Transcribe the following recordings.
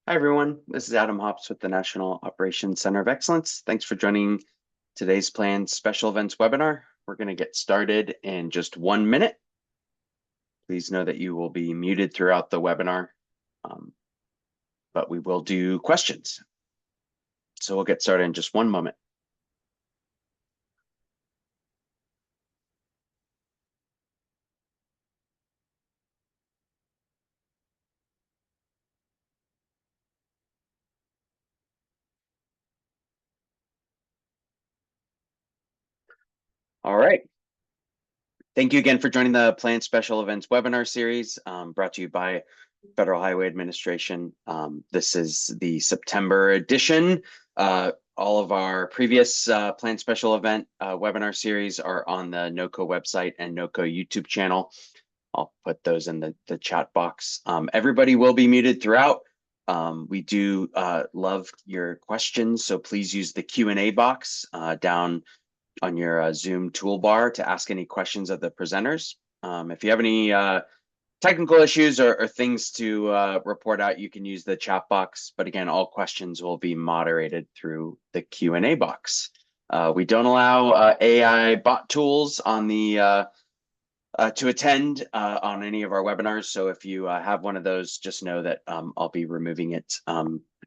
Hi, everyone. This is Adam Hops with the National Operations Center of Excellence. Thanks for joining today's planned special events webinar. We're going to get started in just 1 minute. Please know that you will be muted throughout the webinar, but we will do questions. So we'll get started in just 1 moment. All right. Thank you again for joining the planned special events webinar series brought to you by Federal Highway Administration. This is the September edition. All of our previous planned special event webinar series are on the NOCO website and NOCO YouTube channel. I'll put those in the chat box. Everybody will be muted throughout. We do love your questions, so please use the Q&A box down on your Zoom toolbar to ask any questions of the presenters. If you have any technical issues or things to report out, you can use the chat box. But again, all questions will be moderated through the Q&A box. We don't allow AI bot tools on the to attend on any of our webinars. So if you have one of those, just know that I'll be removing it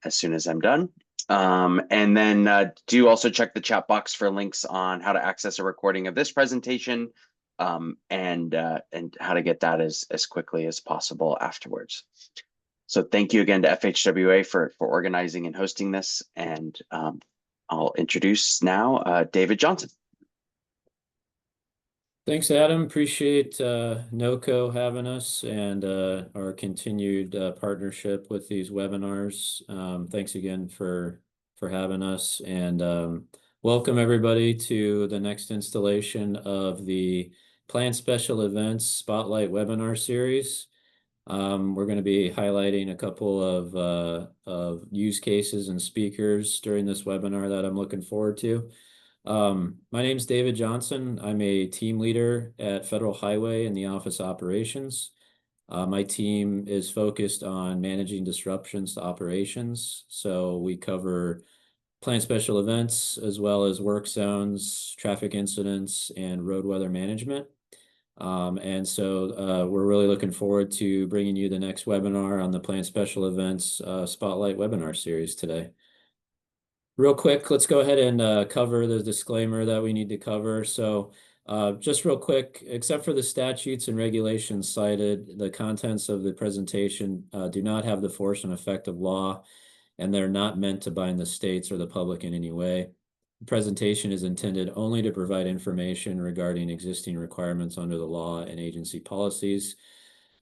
as soon as I'm done. And then do also check the chat box for links on how to access a recording of this presentation and how to get that as quickly as possible afterwards. So thank you again to FHWA for organizing and hosting this. And I'll introduce now David Johnson. Thanks, Adam. Appreciate NOCO having us and our continued partnership with these webinars. Thanks again for having us, and welcome everybody to the next installation of the Planned Special Events Spotlight webinar series. We're going to be highlighting a couple of use cases and speakers during this webinar that I'm looking forward to. My name is David Johnson. I'm a team leader at Federal Highway in the Office Operations. My team is focused on managing disruptions to operations. So we cover planned special events as well as work zones, traffic incidents, and road weather management. And so we're really looking forward to bringing you the next webinar on the Planned Special Events Spotlight webinar series today. Real quick, let's go ahead and cover the disclaimer that we need to cover. So just real quick, except for the statutes and regulations cited, the contents of the presentation do not have the force and effect of law, and they're not meant to bind the states or the public in any way. The presentation is intended only to provide information regarding existing requirements under the law and agency policies.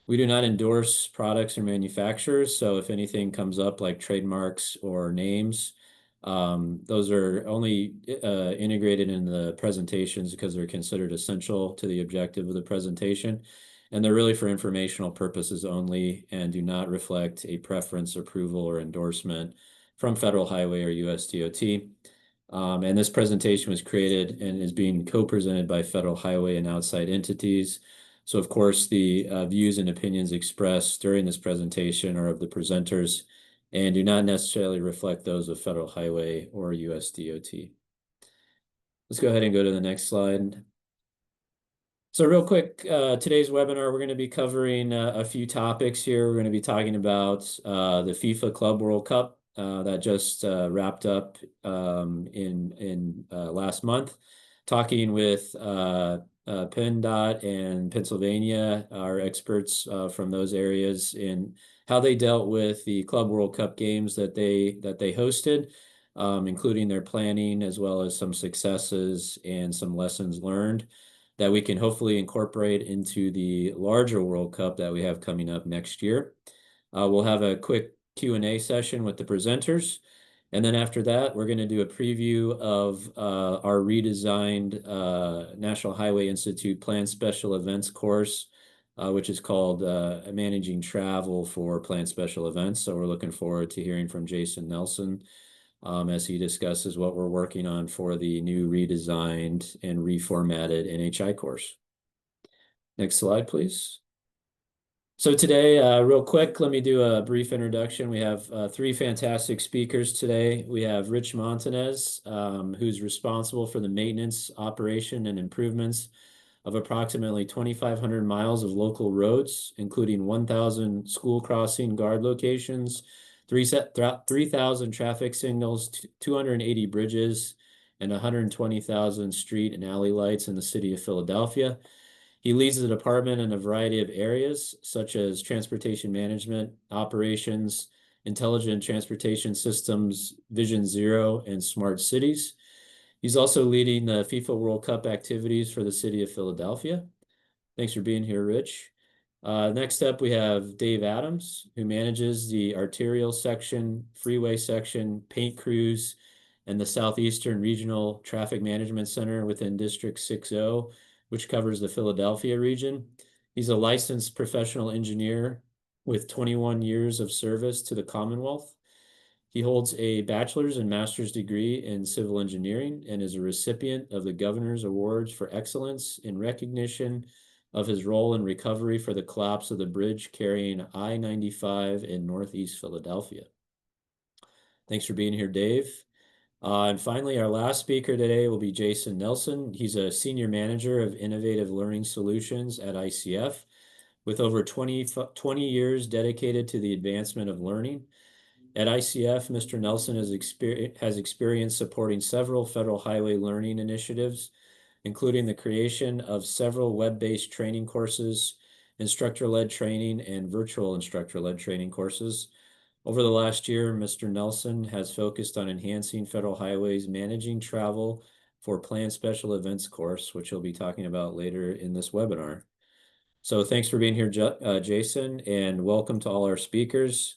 We do not endorse products or manufacturers, so if anything comes up like trademarks or names, those are only integrated in the presentations because they're considered essential to the objective of the presentation. And they're really for informational purposes only and do not reflect a preference, approval, or endorsement from Federal Highway or US DOT. And this presentation was created and is being co-presented by Federal Highway and outside entities. So of course, the views and opinions expressed during this presentation are of the presenters and do not necessarily reflect those of Federal Highway or US DOT. Let's go ahead and go to the next slide. So real quick, today's webinar, we're going to be covering a few topics here. We're going to be talking about the FIFA Club World Cup that just wrapped up in last month, talking with PennDOT and Pennsylvania, our experts from those areas, in how they dealt with the Club World Cup games that they hosted, including their planning as well as some successes and some lessons learned that we can hopefully incorporate into the larger World Cup that we have coming up next year. We'll have a quick Q&A session with the presenters. And then after that, we're going to do a preview of our redesigned National Highway Institute Planned Special Events course, which is called Managing Travel for Planned Special Events. So we're looking forward to hearing from Jason Nelson as he discusses what we're working on for the new redesigned and reformatted NHI course. Next slide, please. So today, real quick, let me do a brief introduction. We have three fantastic speakers today. We have Rich Montanez, who's responsible for the maintenance, operation, and improvements of approximately 2,500 miles of local roads, including 1,000 school crossing guard locations, 3,000 traffic signals, 280 bridges, and 120,000 street and alley lights in the city of Philadelphia. He leads the department in a variety of areas, such as transportation management, operations, intelligent transportation systems, Vision Zero, and smart cities. He's also leading the FIFA World Cup activities for the city of Philadelphia. Thanks for being here, Rich. Next up, we have Dave Adams, who manages the arterial section, freeway section, paint crews, and the Southeastern Regional Traffic Management Center within District 60, which covers the Philadelphia region. He's a licensed professional engineer with 21 years of service to the Commonwealth. He holds a bachelor's and master's degree in civil engineering and is a recipient of the Governor's Awards for Excellence in recognition of his role in recovery for the collapse of the bridge carrying I-95 in Northeast Philadelphia. Thanks for being here, Dave. And finally, our last speaker today will be Jason Nelson. He's a senior manager of innovative learning solutions at ICF with over 20 years dedicated to the advancement of learning. At ICF, Mr. Nelson has experience supporting several federal highway learning initiatives, including the creation of several web-based training courses, instructor-led training, and virtual instructor-led training courses. Over the last year, Mr. Nelson has focused on enhancing federal highways managing travel for planned special events course, which he'll be talking about later in this webinar. So thanks for being here, Jason, and welcome to all our speakers.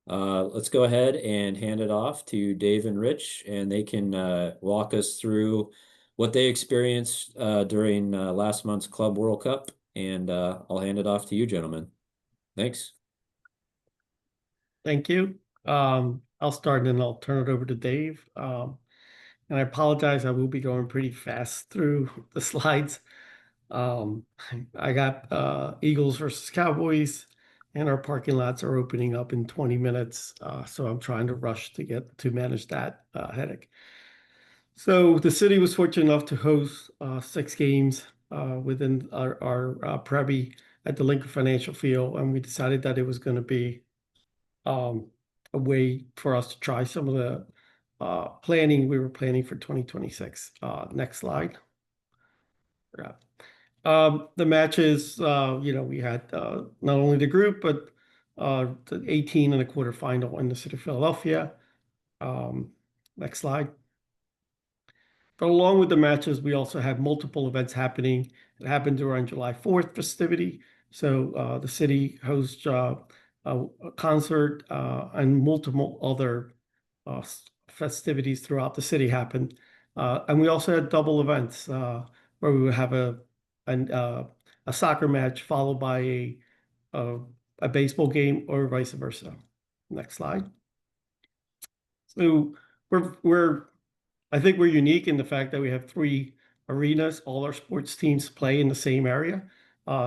Let's go ahead and hand it off to Dave and Rich, and they can walk us through what they experienced during last month's Club World Cup, and I'll hand it off to you, gentlemen. Thanks. Thank you. I'll start and then I'll turn it over to Dave. And I apologize, I will be going pretty fast through the slides. I got Eagles versus Cowboys, and our parking lots are opening up in 20 minutes. So I'm trying to rush to manage that headache. So the city was fortunate enough to host 6 games within our Prevy at the Lincoln Financial Field, and we decided that it was going to be a way for us to try some of the planning we were planning for 2026. Next slide. Yeah. The matches, we had not only the group, but the 18 and a quarterfinal in the city of Philadelphia. Next slide. But along with the matches, we also have multiple events happening. It happened during July 4th festivity. So the city hosts a concert and multiple other festivities throughout the city happened. And we also had double events where we would have a soccer match followed by a baseball game or vice versa. Next slide. So I think we're unique in the fact that we have 3 arenas. All our sports teams play in the same area.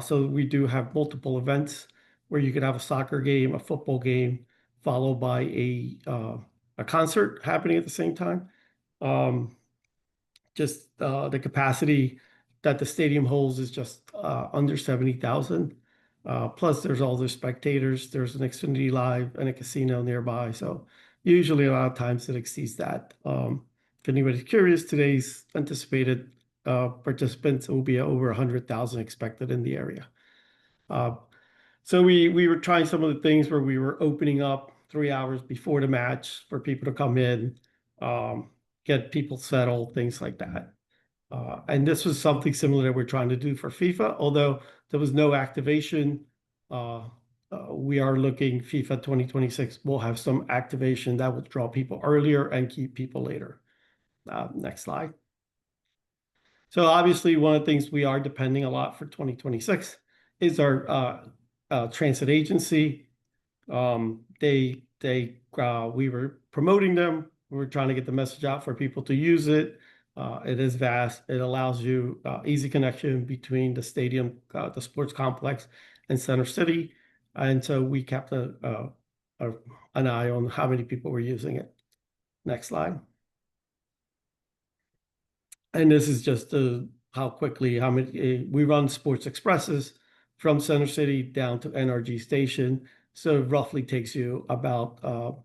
So we do have multiple events where you could have a soccer game, a football game, followed by a concert happening at the same time. Just the capacity that the stadium holds is just under 70,000. Plus, there's all the spectators. There's an Xfinity Live and a casino nearby. So usually a lot of times it exceeds that. If anybody's curious, today's anticipated participants will be over 100,000 expected in the area. So we were trying some of the things where we were opening up 3 hours before the match for people to come in, get people settled, things like that. And this was something similar that we're trying to do for FIFA, although there was no activation. We are looking FIFA 2026 will have some activation that will draw people earlier and keep people later. Next slide. So obviously one of the things we are depending a lot for 2026 is our transit agency. We were promoting them. We were trying to get the message out for people to use it. It is vast. It allows you easy connection between the stadium, the sports complex, and Center City. And so we kept an eye on how many people were using it. Next slide. And this is just how quickly, how many, we run sports expresses from Center City down to NRG Station. So it roughly takes you about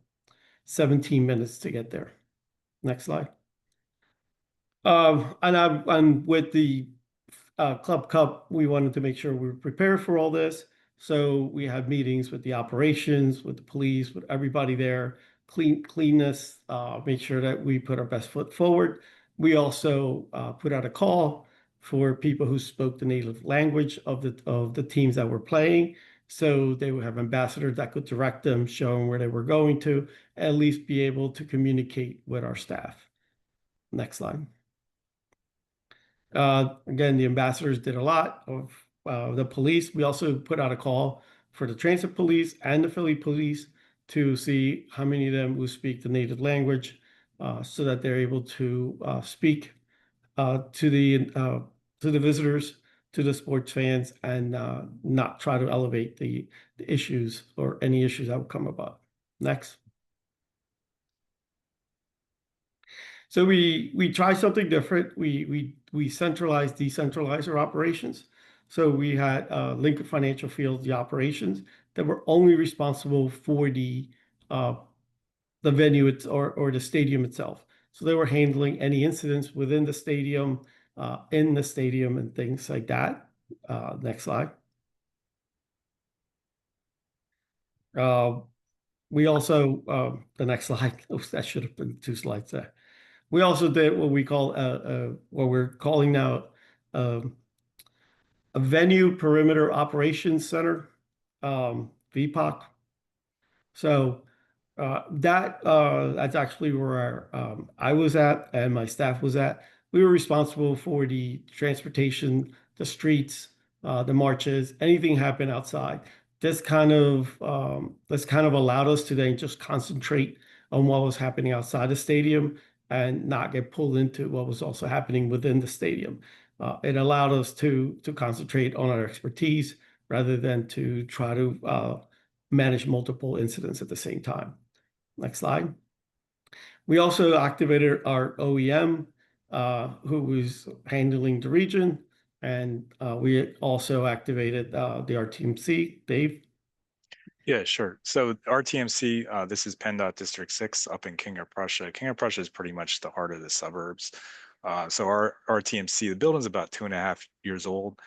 17 minutes to get there. Next slide. And with the Club Cup, we wanted to make sure we were prepared for all this. So we had meetings with the operations, with the police, with everybody there, cleanness, make sure that we put our best foot forward. We also put out a call for people who spoke the native language of the teams that were playing. So they would have ambassadors that could direct them, show them where they were going to, at least be able to communicate with our staff. Next slide. Again, the ambassadors did a lot of the police. We also put out a call for the transit police and the Philly police to see how many of them will speak the native language, so that they're able to speak to the visitors, to the sports fans, and not try to elevate the issues or any issues that would come about. Next. So we try something different. We centralize, decentralize our operations. So we had Lincoln Financial Field, the operations that were only responsible for the venue or the stadium itself. So they were handling any incidents within the stadium, in the stadium, and things like that. Next slide. We also the next slide. Oh, that should have been 2 slides there. We also did what we call what we're calling now a venue perimeter operations center, VPOC. So that's actually where I was at and my staff was at. We were responsible for the transportation, the streets, the marches, anything happen outside. This kind of allowed us to then just concentrate on what was happening outside the stadium and not get pulled into what was also happening within the stadium. It allowed us to concentrate on our expertise rather than to try to manage multiple incidents at the same time. Next slide. We also activated our OEM, who was handling the region, and we also activated the RTMC. Dave? Yeah, sure. So RTMC, this is PennDOT District 6 up in King of Prussia. King of Prussia is pretty much the heart of the suburbs. So our RTMC, the building's about 2.5 years old.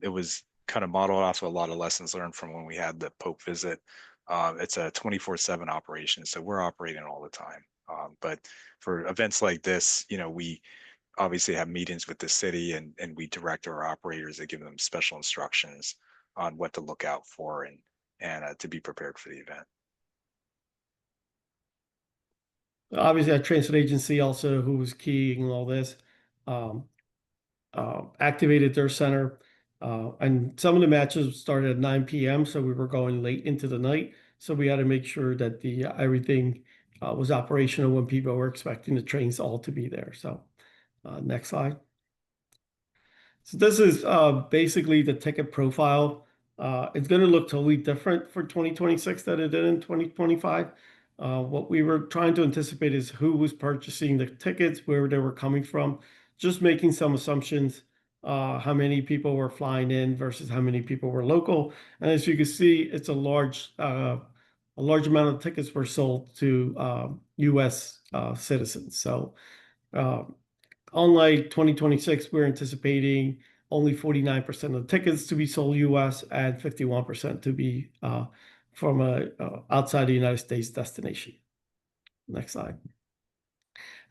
It was kind of modeled off of a lot of lessons learned from when we had the Pope visit. It's a 24/7 operation, so we're operating all the time. But for events like this, we obviously have meetings with the city and we direct our operators to give them special instructions on what to look out for and to be prepared for the event. Obviously, our transit agency also, who was key in all this, activated their center. And some of the matches started at 9 p.m., so we were going late into the night. So we had to make sure that everything was operational when people were expecting the trains all to be there. So next slide. So this is basically the ticket profile. It's going to look totally different for 2026 than it did in 2025. What we were trying to anticipate is who was purchasing the tickets, where they were coming from, just making some assumptions, how many people were flying in versus how many people were local. And as you can see, it's a large amount of tickets were sold to U.S. Citizens. So unlike 2026, we're anticipating only 49% of the tickets to be sold U.S. and 51% to be from a outside the United States destination. Next slide.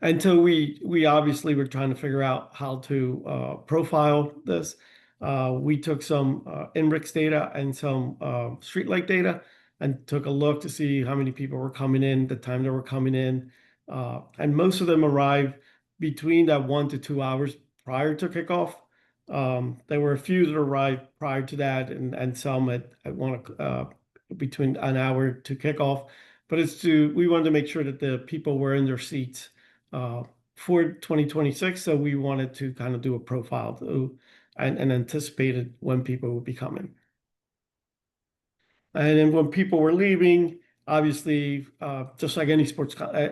And so we obviously were trying to figure out how to profile this. We took some INRIX data and some streetlight data and took a look to see how many people were coming in, the time they were coming in. And most of them arrived between that 1 to 2 hours prior to kickoff. There were a few that arrived prior to that and some at between an hour to kickoff. But we wanted to make sure that the people were in their seats for 2026. So we wanted to kind of do a profile and anticipated when people would be coming. And then when people were leaving, obviously, just like any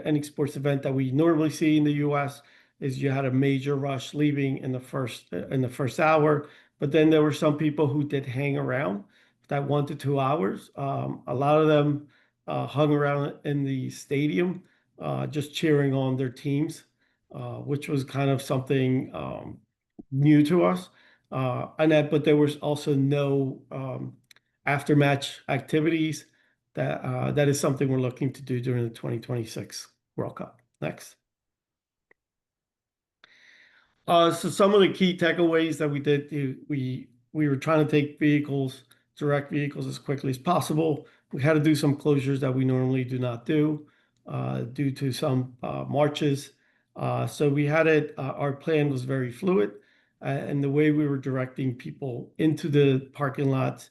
any sports event that we normally see in the U.S., is you had a major rush leaving in the first hour. But then there were some people who did hang around that 1 to 2 hours. A lot of them hung around in the stadium, just cheering on their teams, which was kind of something new to us. But there was also no after match activities. That is something we're looking to do during the 2026 World Cup. Next. So some of the key takeaways that we did, we were trying to take direct vehicles as quickly as possible. We had to do some closures that we normally do not do due to some marches. So we had it, our plan was very fluid, and the way we were directing people into the parking lots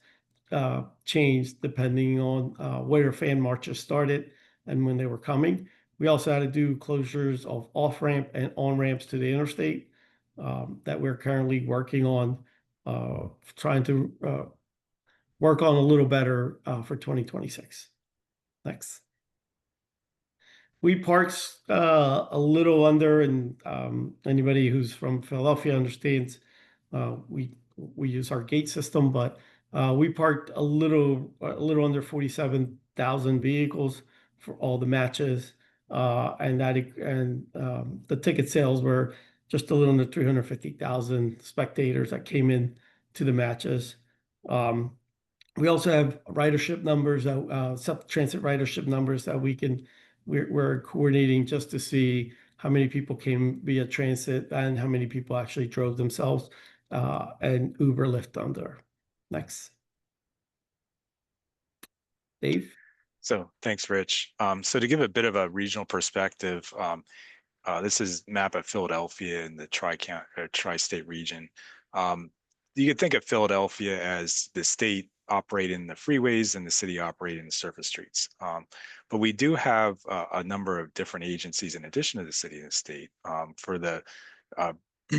changed depending on where fan marches started and when they were coming. We also had to do closures of off-ramp and on-ramps to the interstate that we're currently working on, trying to work on a little better for 2026. Next. We parked a little under, and anybody who's from Philadelphia understands we use our gate system, but we parked a little under 47,000 vehicles for all the matches, and the ticket sales were just a little under 350,000 spectators that came in to the matches. We also have ridership numbers, transit ridership numbers that we're coordinating just to see how many people came via transit and how many people actually drove themselves and Uber Lyft under. Next. Dave? So thanks, Rich. So to give a bit of a regional perspective, this is a map of Philadelphia in the tri-state region. You could think of Philadelphia as the state operating the freeways and the city operating the surface streets. But we do have a number of different agencies in addition to the city and the state. For the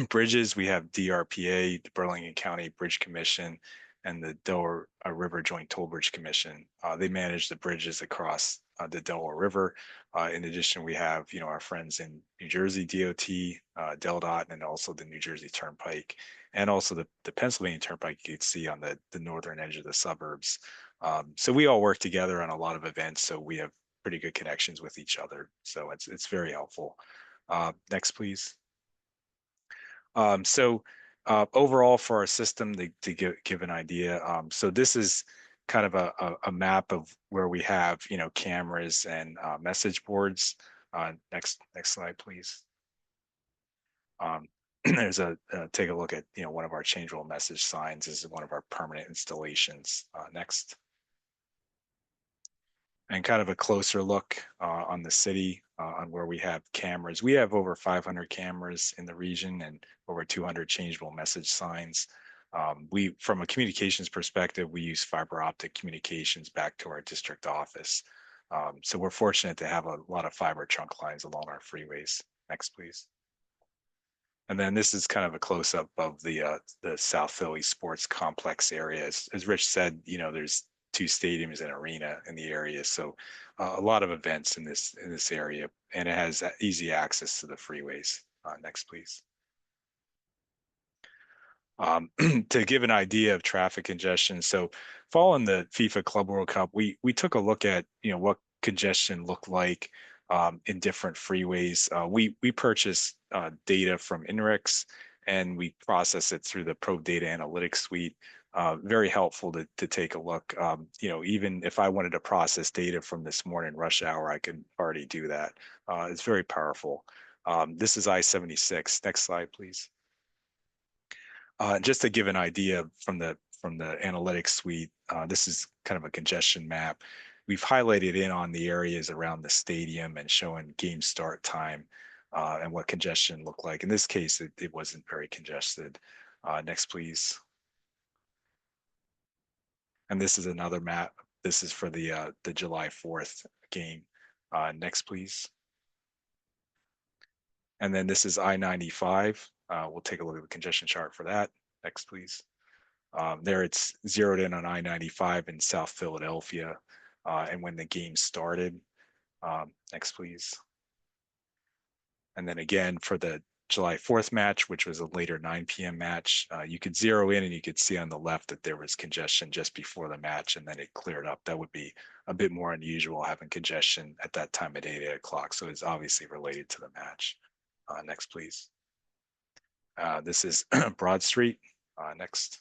bridges, we have DRPA, the Burlington County Bridge Commission, and the Delaware River Joint Toll Bridge Commission. They manage the bridges across the Delaware River. In addition, we have our friends in New Jersey DOT, DelDOT, and also the New Jersey Turnpike, and also the Pennsylvania Turnpike you can see on the northern edge of the suburbs. So we all work together on a lot of events, so we have pretty good connections with each other. So it's very helpful. Next, please. So overall for our system, to give an idea, so this is kind of a map of where we have cameras and message boards. Next slide, please. There's take a look at one of our changeable message signs. This is one of our permanent installations. Next. And kind of a closer look on the city, on where we have cameras. We have over 500 cameras in the region and over 200 changeable message signs. From a communications perspective, we use fiber optic communications back to our district office. So we're fortunate to have a lot of fiber trunk lines along our freeways. Next, please. And then this is kind of a close-up of the South Philly sports complex area. As Rich said, there's 2 stadiums and arena in the area, so a lot of events in this area, and it has easy access to the freeways. Next, please. To give an idea of traffic congestion, so following the FIFA Club World Cup, we took a look at what congestion looked like in different freeways. We purchased data from INRIX, and we process it through the Pro Data Analytics Suite. Very helpful to take a look. Even if I wanted to process data from this morning rush hour, I could already do that. It's very powerful. This is I-76. Next slide, please. Just to give an idea from the analytics suite, this is kind of a congestion map. We've highlighted in on the areas around the stadium and showing game start time and what congestion looked like. In this case, it wasn't very congested. Next, please. And this is another map. This is for the July 4th game. Next, please. And then this is I-95. We'll take a look at the congestion chart for that. Next, please. There it's zeroed in on I-95 in South Philadelphia, and when the game started. Next, please. And then again for the July 4th match, which was a later 9 p.m. match, you could zero in and you could see on the left that there was congestion just before the match, and then it cleared up. That would be a bit more unusual having congestion at that time at 8 o'clock. So it's obviously related to the match. Next, please. This is Broad Street. Next.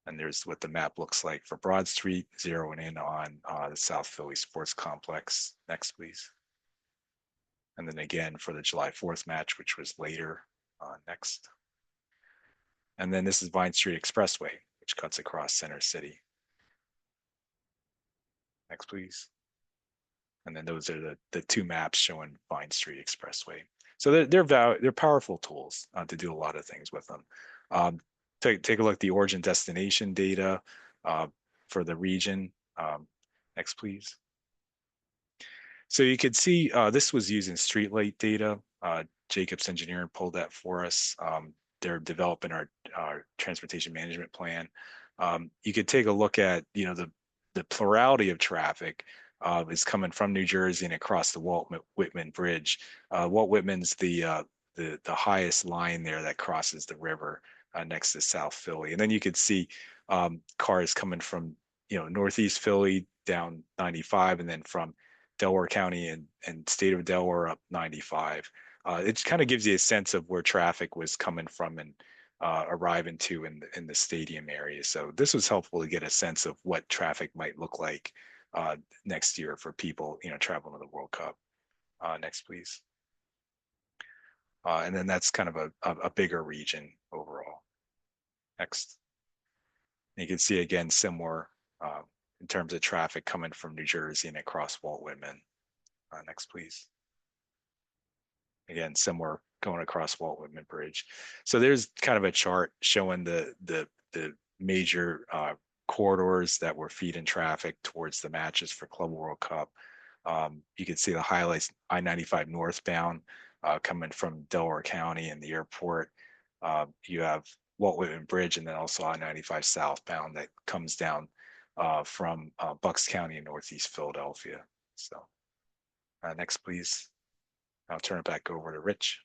And there's what the map looks like for Broad Street, zeroing in on the South Philly Sports Complex. Next, please. And then again for the July 4th match, which was later. Next. And then this is Vine Street Expressway, which cuts across Center City. Next, please. And then those are the two maps showing Vine Street Expressway. So they're powerful tools to do a lot of things with them. Take a look at the origin destination data for the region. Next, please. So you could see this was using streetlight data. Jacobs Engineering pulled that for us. They're developing our transportation management plan. You could take a look at the plurality of traffic is coming from New Jersey and across the Walt Whitman Bridge. Walt Whitman's the highest line there that crosses the river next to South Philly, and then you could see cars coming from Northeast Philly down 95, and then from Delaware County and state of Delaware up 95. It kind of gives you a sense of where traffic was coming from and arriving to in the stadium area. So this was helpful to get a sense of what traffic might look like next year for people traveling to the World Cup. Next, please. And then that's kind of a bigger region overall. Next. You can see again similar in terms of traffic coming from New Jersey and across Walt Whitman. Next, please. Again, similar going across Walt Whitman Bridge. So there's kind of a chart showing the major corridors that were feeding traffic towards the matches for Club World Cup. You can see the highlights: I-95 northbound coming from Delaware County and the airport. You have Walt Whitman Bridge, and then also I-95 southbound that comes down from Bucks County in Northeast Philadelphia. So next, please. I'll turn it back over to Rich.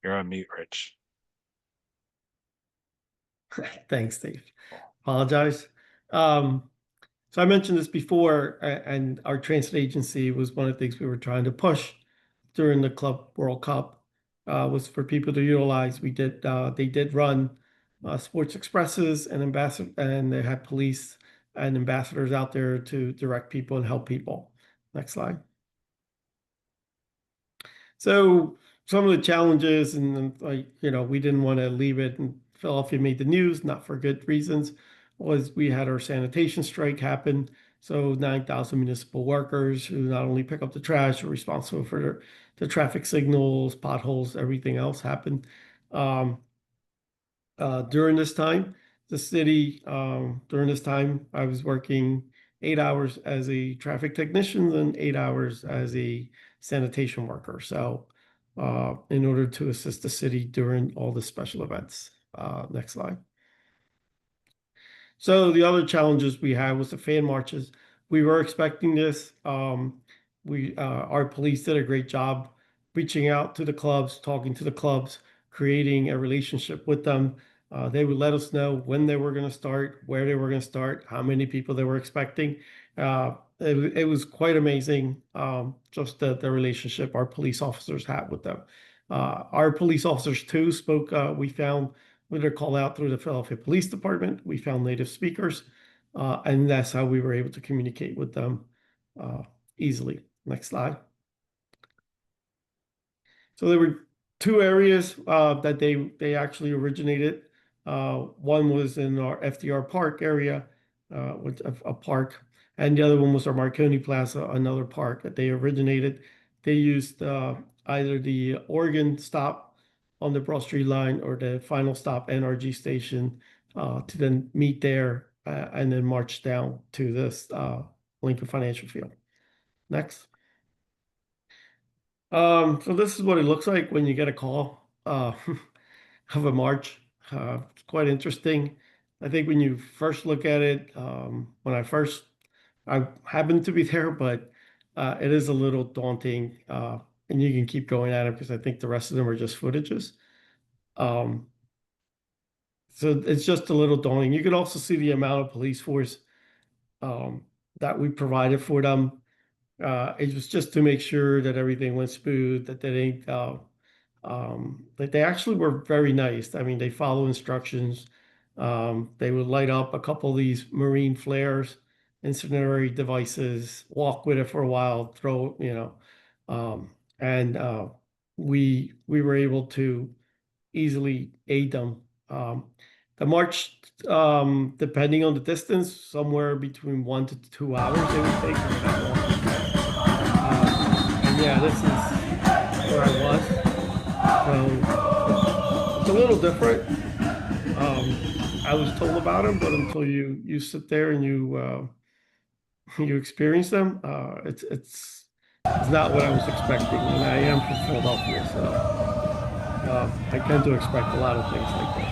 You're on mute, Rich. Thanks, Dave. Apologize. So I mentioned this before, and our transit agency was one of the things we were trying to push during the Club World Cup was for people to utilize. They did run sports expresses and they had police and ambassadors out there to direct people and help people. Next slide. So some of the challenges, and we didn't want to leave it, and Philadelphia made the news, not for good reasons, was we had our sanitation strike happen. So 9,000 municipal workers who not only pick up the trash, are responsible for the traffic signals, potholes, everything else happened. During this time, the city, during this time, I was working 8 hours as a traffic technician and 8 hours as a sanitation worker. So in order to assist the city during all the special events. Next slide. So the other challenges we had was the fan marches. We were expecting this. Our police did a great job reaching out to the clubs, talking to the clubs, creating a relationship with them. They would let us know when they were going to start, where they were going to start, how many people they were expecting. It was quite amazing, just the relationship our police officers had with them. Our police officers too spoke. We found with their call out through the Philadelphia Police Department, we found native speakers, and that's how we were able to communicate with them easily. Next slide. So there were two areas that they actually originated. One was in our FDR Park area, with a park, and the other one was our Marconi Plaza, another park that they originated. They used either the Oregon stop on the Broad Street line or the final stop NRG station to then meet there and then march down to this Lincoln Financial Field. Next. So this is what it looks like when you get a call of a march. It's quite interesting. I think when you first look at it, I happened to be there, but it is a little daunting. And you can keep going at it because I think the rest of them are just footages. Um, so it's just a little daunting. You can also see the amount of police force that we provided for them. It was just to make sure that everything went smooth, that they didn't, that they actually were very nice. I mean, they follow instructions. They would light up a couple of these marine flares, incendiary devices, walk with it for a while, throw, and we were able to easily aid them. The march, depending on the distance, somewhere between 1 to 2 hours it would take. And yeah, this is where I was. So it's a little different. I was told about them, but until you sit there and you experience them, it's not what I was expecting. And I am from Philadelphia, so I tend to expect a lot of things like this.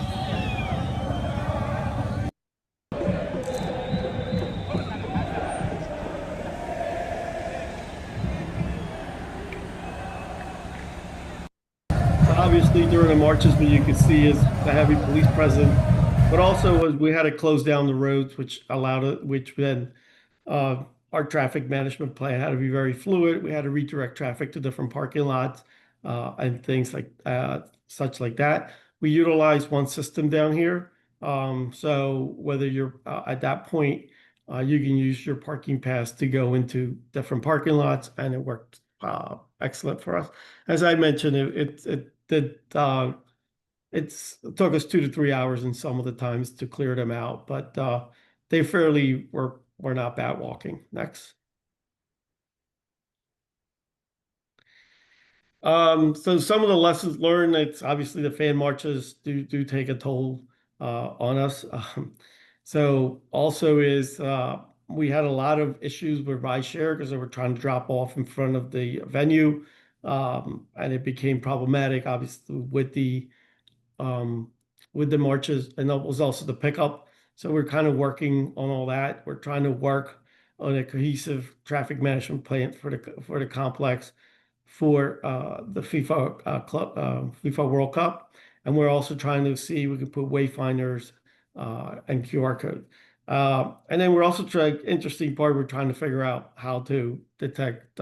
Obviously, during the marches, what you could see is the heavy police presence, but also as we had to close down the roads, which allowed it, which then our traffic management plan had to be very fluid. We had to redirect traffic to different parking lots and things like such like that. We utilized one system down here. So whether you're at that point, you can use your parking pass to go into different parking lots, and it worked excellent for us. As I mentioned, it took us 2 to 3 hours in some of the times to clear them out, but they fairly were not bad walking. Next. So some of the lessons learned, it's obviously the fan marches do take a toll on us. So also is we had a lot of issues with rideshare because they were trying to drop off in front of the venue, and it became problematic, obviously, with the marches, and that was also the pickup. So we're kind of working on all that. We're trying to work on a cohesive traffic management plan for the complex for the FIFA World Cup, and we're also trying to see if we can put wayfinders and QR code. And then we're also interesting part, we're trying to figure out how to detect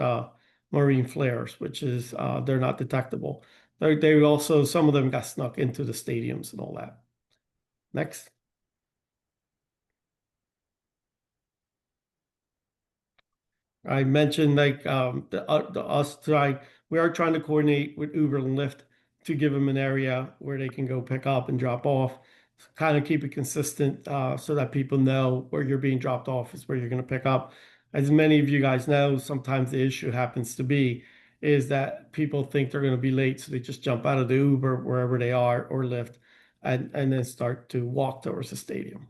marine flares, which is they're not detectable. They also, some of them got snuck into the stadiums and all that. Next. I mentioned like we are trying to coordinate with Uber and Lyft to give them an area where they can go pick up and drop off, kind of keep it consistent so that people know where you're being dropped off is where you're going to pick up. As many of you guys know, sometimes the issue happens to be is that people think they're going to be late, so they just jump out of the Uber wherever they are or Lyft and then start to walk towards the stadium.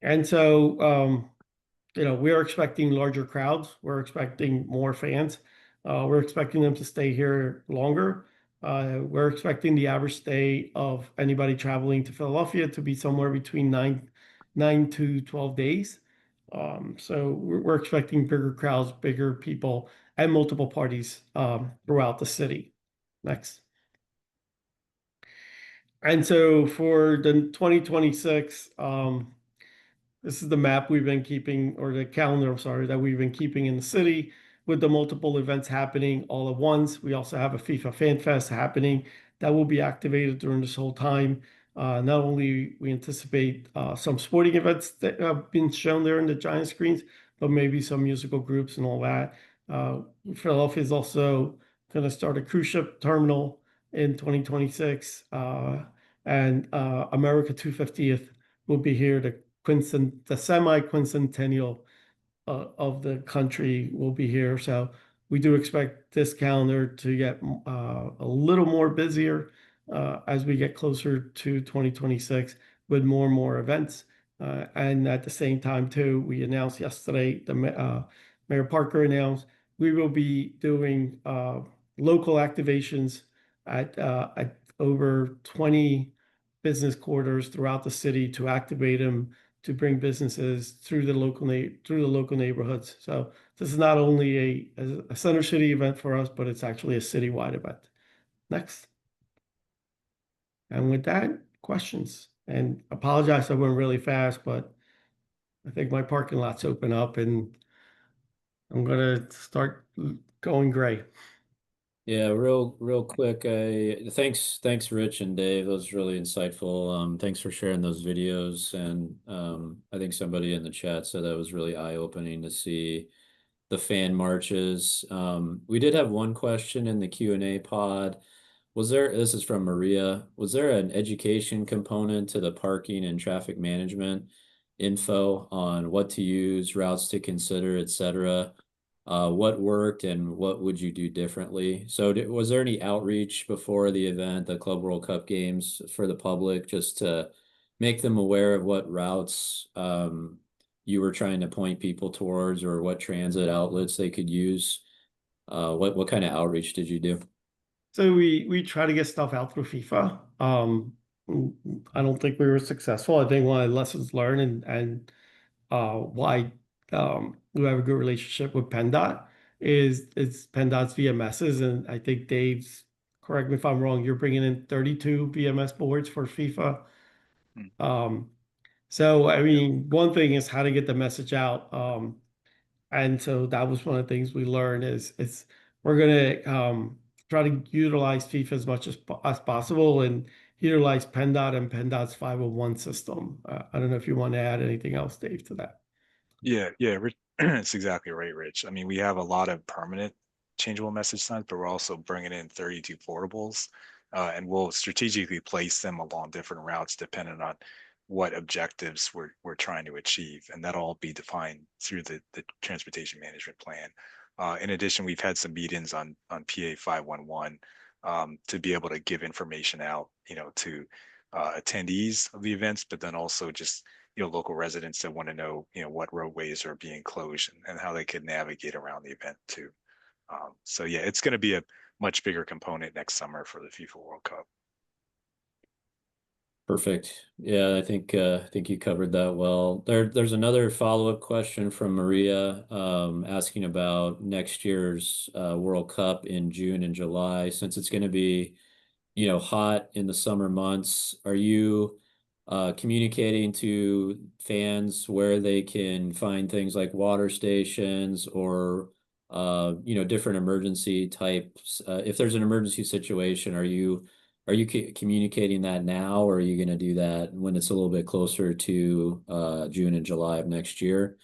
And so we're expecting larger crowds. We're expecting more fans. We're expecting them to stay here longer. We're expecting the average stay of anybody traveling to Philadelphia to be somewhere between 9 to 12 days. So we're expecting bigger crowds, bigger people, and multiple parties throughout the city. Next. And so for the 2026, this is the map we've been keeping, or the calendar, I'm sorry, that we've been keeping in the city with the multiple events happening all at once. We also have a FIFA Fan Fest happening that will be activated during this whole time. Not only we anticipate some sporting events that have been shown there in the giant screens, but maybe some musical groups and all that. Philadelphia is also going to start a cruise ship terminal in 2026, and America 250th will be here to the semi-quincentennial of the country will be here. So we do expect this calendar to get a little more busier as we get closer to 2026 with more and more events. And at the same time, too, we announced yesterday the Mayor Parker announced, we will be doing local activations at over 20 business corridors throughout the city to activate them, to bring businesses through the local neighborhoods. So this is not only a Center City event for us, but it's actually a citywide event. Next. And with that, questions. And apologize, I went really fast, but I think my parking lot's open up and I'm gonna start going gray. Yeah, real quick. Thanks, Rich and Dave. That was really insightful. Thanks for sharing those videos. And I think somebody in the chat said that was really eye-opening to see the fan marches. We did have one question in the Q&A pod. This is from Maria, was there an education component to the parking and traffic management info on what to use, routes to consider, etc.? What worked and what would you do differently? So was there any outreach before the event, the Club World Cup games, for the public, just to make them aware of what routes you were trying to point people towards, or what transit outlets they could use? What kind of outreach did you do? So we try to get stuff out through FIFA. I don't think we were successful. I think one of the lessons learned and why we have a good relationship with PennDOT is it's PennDOT's VMSs, and I think Dave's, correct me if I'm wrong, you're bringing in 32 VMS boards for FIFA. So I mean, one thing is how to get the message out. And so that was one of the things we learned is we're gonna try to utilize FIFA as much as possible and utilize PennDOT and PennDOT's 501 system. I don't know if you want to add anything else, Dave, to that. Yeah, Rich, it's exactly right, Rich. I mean, we have a lot of permanent changeable message signs, but we're also bringing in 32 portables, and we'll strategically place them along different routes depending on what objectives we're trying to achieve, and that'll all be defined through the transportation management plan. In addition, we've had some meetings on PA 511 to be able to give information out, to attendees of the events, but then also just local residents that want to know, what roadways are being closed and how they could navigate around the event too. So yeah, it's going to be a much bigger component next summer for the FIFA World Cup. Perfect. Yeah, I think you covered that well. There's another follow-up question from Maria, asking about next year's World Cup in June and July. Since it's going to be, hot in the summer months, are you communicating to fans where they can find things like water stations or different emergency types? If there's an emergency situation, are you communicating that now, or are you going to do that when it's a little bit closer to June and July of next year?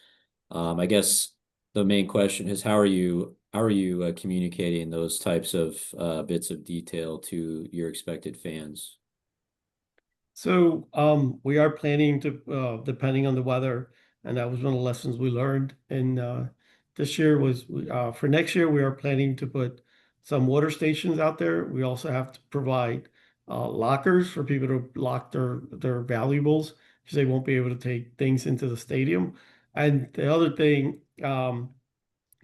I guess the main question is how are you communicating those types of bits of detail to your expected fans? So we are planning to, depending on the weather, and that was one of the lessons we learned. And this year was for next year, we are planning to put some water stations out there. We also have to provide lockers for people to lock their valuables because they won't be able to take things into the stadium. And the other thing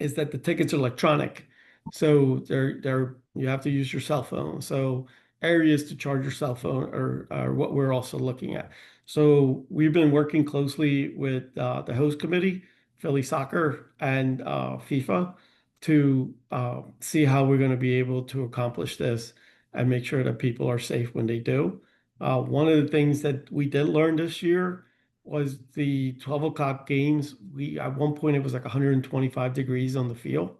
is that the tickets are electronic, so you have to use your cell phone. So areas to charge your cell phone are what we're also looking at. So we've been working closely with the host committee, Philly Soccer, and FIFA to see how we're going to be able to accomplish this and make sure that people are safe when they do. One of the things that we did learn this year was the 12 o'clock games. At one point it was like 125 degrees on the field.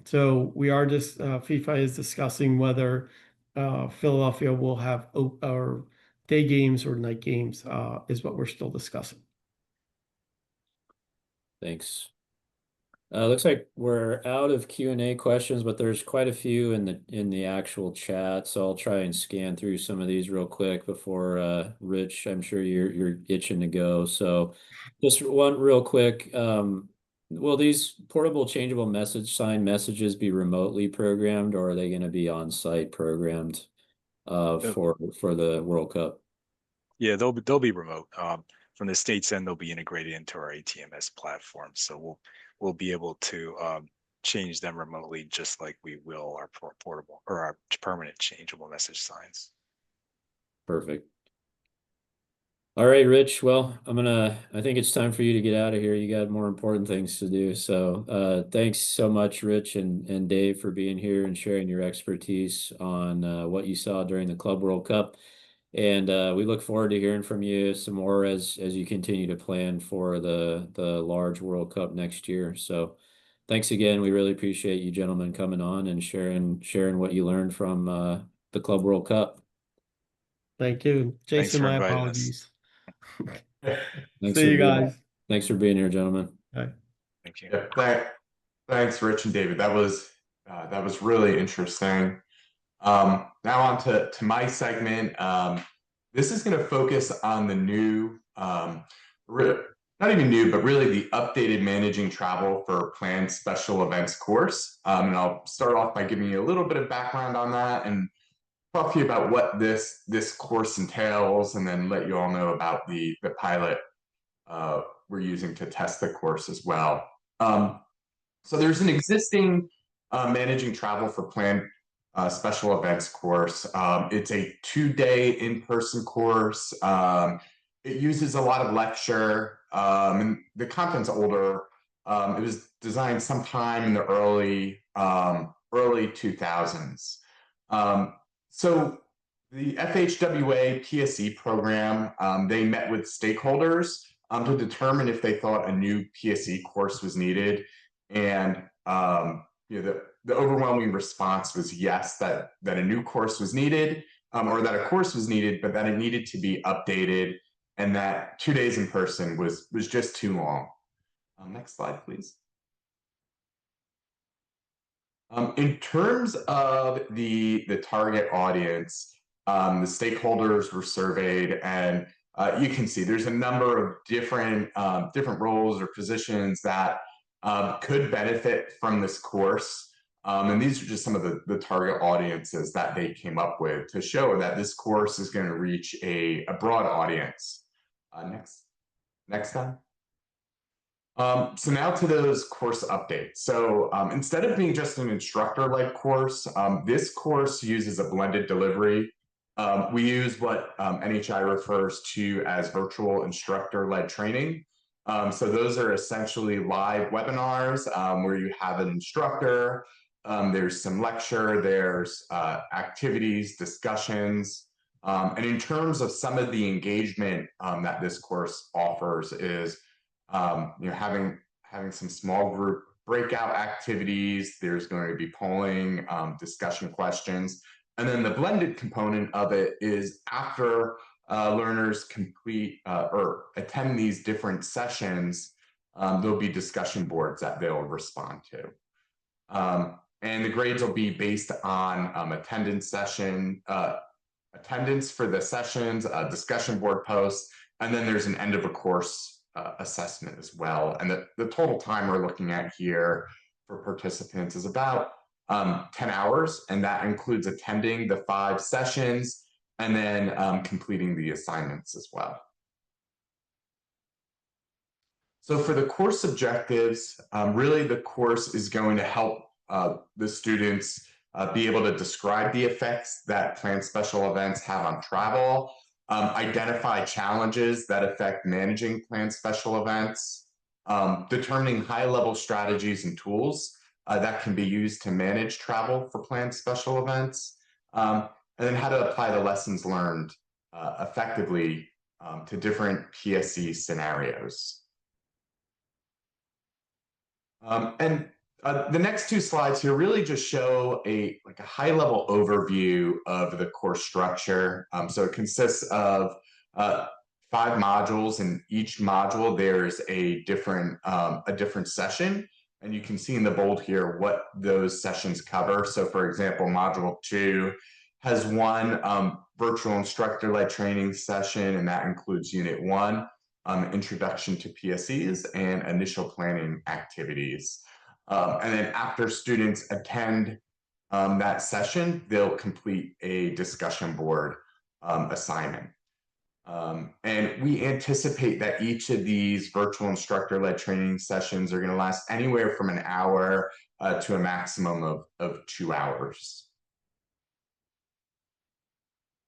So we are just FIFA is discussing whether Philadelphia will have or day games or night games is what we're still discussing. Thanks. Looks like we're out of Q&A questions, but there's quite a few in the actual chat. So I'll try and scan through some of these real quick before Rich, I'm sure you're itching to go. So just one real quick. Will these portable changeable message sign messages be remotely programmed, or are they going to be on-site programmed for the World Cup? Yeah, they'll be remote. From the state's end, they'll be integrated into our ATMS platform. So we'll be able to change them remotely, just like we will our portable or our permanent changeable message signs. Perfect. All right, Rich. Well, I think it's time for you to get out of here. You got more important things to do. So thanks so much, Rich and Dave, for being here and sharing your expertise on what you saw during the Club World Cup. And we look forward to hearing from you some more as you continue to plan for the large World Cup next year. So thanks again. We really appreciate you gentlemen coming on and sharing what you learned from the Club World Cup. Thank you. Thanks Jason, for my inviting us. apologies. Thanks See for you being- guys. Thanks for being here, gentlemen. Bye. Thank you. Yeah, thanks, Rich and David. That was really interesting. Now on to my segment. This is going to focus on the new, not even new, but really the updated Managing Travel for Planned Special Events course. And I'll start off by giving you a little bit of background on that and talk to you about what this course entails, and then let you all know about the pilot we're using to test the course as well. So there's an existing Managing Travel for Planned Special Events course. It's a 2-day in-person course. It uses a lot of lecture, and the content's older. It was designed sometime in the early 2000s. So the FHWA PSE program, they met with stakeholders to determine if they thought a new PSE course was needed. And the overwhelming response was yes, that a new course was needed, or that a course was needed, but that it needed to be updated, and that 2 days in person was just too long. Next slide, please. In terms of the target audience, the stakeholders were surveyed, and you can see there's a number of different roles or positions that could benefit from this course. And these are just some of the target audiences that they came up with to show that this course is going to reach a broad audience. Next time. So now to those course updates. So instead of being just an instructor-led course, this course uses a blended delivery. We use what NHI refers to as virtual instructor-led training. So those are essentially live webinars where you have an instructor, there's some lecture, there's activities, discussions. And in terms of some of the engagement that this course offers is having some small group breakout activities. There's going to be polling, discussion questions. And then the blended component of it is after learners complete or attend these different sessions, there'll be discussion boards that they'll respond to. And the grades will be based on attendance for the sessions, discussion board posts, and then there's an end of a course assessment as well. And the total time we're looking at here for participants is about 10 hours, and that includes attending the 5 sessions and then completing the assignments as well. So for the course objectives, really the course is going to help the students be able to describe the effects that planned special events have on travel, identify challenges that affect managing planned special events, determining high-level strategies and tools that can be used to manage travel for planned special events, and then how to apply the lessons learned effectively to different PSE scenarios. The next 2 slides here really just show a high-level overview of the course structure. So it consists of 5 modules, and each module there's a different session, and you can see in the bold here what those sessions cover. So for example, module 2 has 1 virtual instructor-led training session, and that includes unit 1, introduction to PSEs and initial planning activities. And then after students attend that session, they'll complete a discussion board assignment. And we anticipate that each of these virtual instructor-led training sessions are going to last anywhere from an hour to a maximum of 2 hours.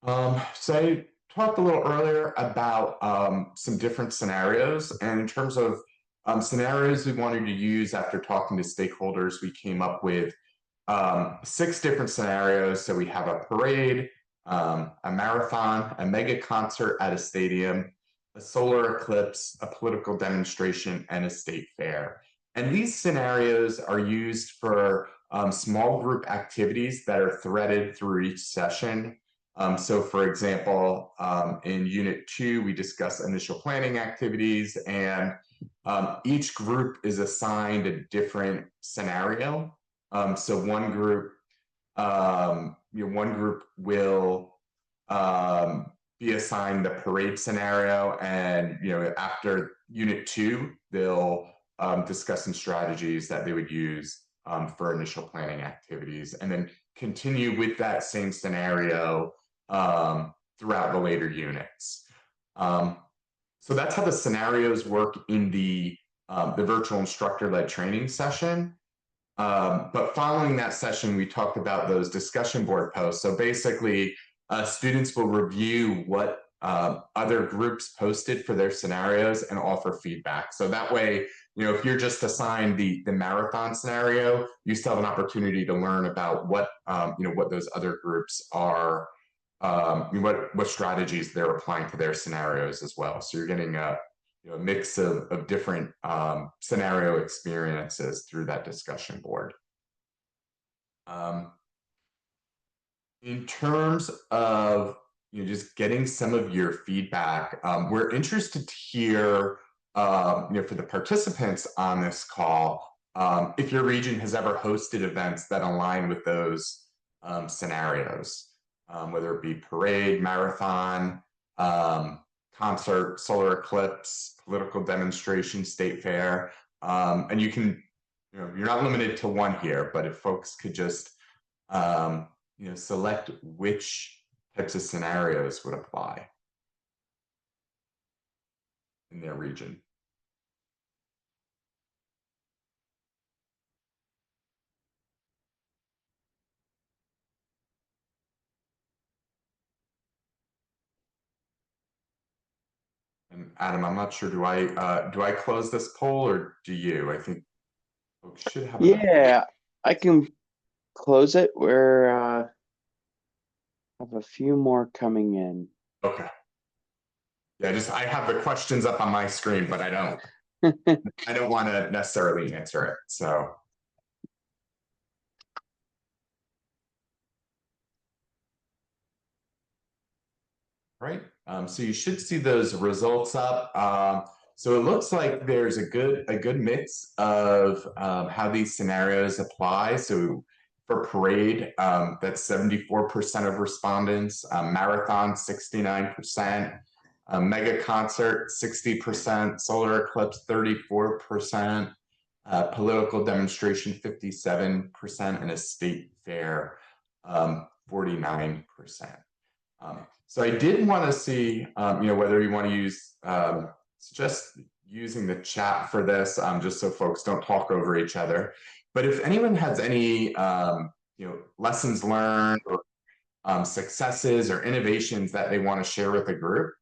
So I talked a little earlier about some different scenarios, and in terms of scenarios we wanted to use after talking to stakeholders, we came up with 6 different scenarios. So we have a parade, a marathon, a mega concert at a stadium, a solar eclipse, a political demonstration, and a state fair. And these scenarios are used for small group activities that are threaded through each session. So for example, in Unit 2, we discuss initial planning activities, and each group is assigned a different scenario. So one group will be assigned the parade scenario, and after Unit 2, they'll discuss some strategies that they would use for initial planning activities, and then continue with that same scenario throughout the later units. So that's how the scenarios work in the virtual instructor-led training session. But following that session, we talked about those discussion board posts. So basically, students will review what other groups posted for their scenarios and offer feedback. So that way, if you're just assigned the marathon scenario, you still have an opportunity to learn about what what those other groups are, what strategies they're applying to their scenarios as well. So you're getting a mix of different scenario experiences through that discussion board. In terms of just getting some of your feedback, we're interested to hear for the participants on this call, if your region has ever hosted events that align with those scenarios, whether it be parade, marathon, concert, solar eclipse, political demonstration, state fair. And you can, you're not limited to one here, but if folks could just select which types of scenarios would apply in their region. And Adam, I'm not sure, do I close this poll or do you? I think folks should have Yeah, I can close it. We're have a few more coming in. Okay. Yeah, I have the questions up on my screen, but I don't want to necessarily answer it. So right. So you should see those results up. So it looks like there's a good mix of how these scenarios apply. So for parade, that's 74% of respondents, marathon 69%, mega concert 60%, solar eclipse 34%, political demonstration 57%, and a state fair 49%. So I did want to see, whether you want to use, just using the chat for this, just so folks don't talk over each other. But if anyone has any, lessons learned or successes or innovations that they want to share with the group,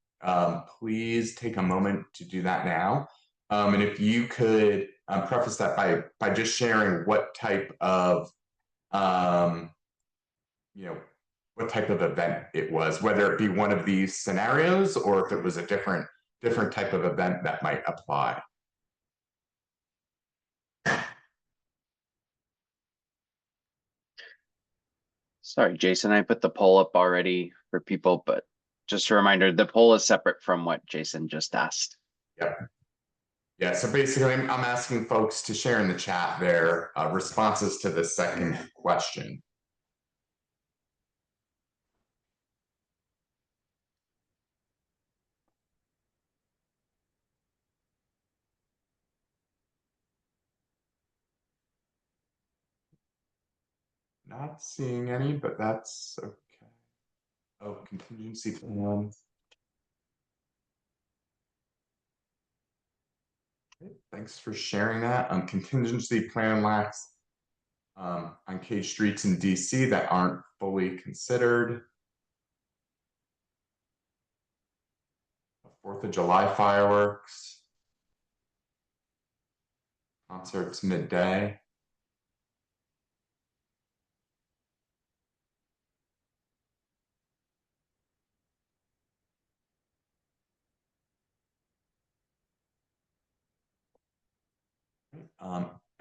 please take a moment to do that now. And if you could preface that by just sharing what type of, what type of event it was, whether it be one of these scenarios or if it was a different type of event that might apply. Sorry, Jason, I put the poll up already for people, but just a reminder, the poll is separate from what Jason just asked. Yep. Yeah, so basically I'm asking folks to share in the chat their responses to the second question. Not seeing any, but that's okay. Oh, contingency plan. Thanks for sharing that. Contingency plan lacks on cage streets in DC that aren't fully considered. 4th of July fireworks. Concerts midday.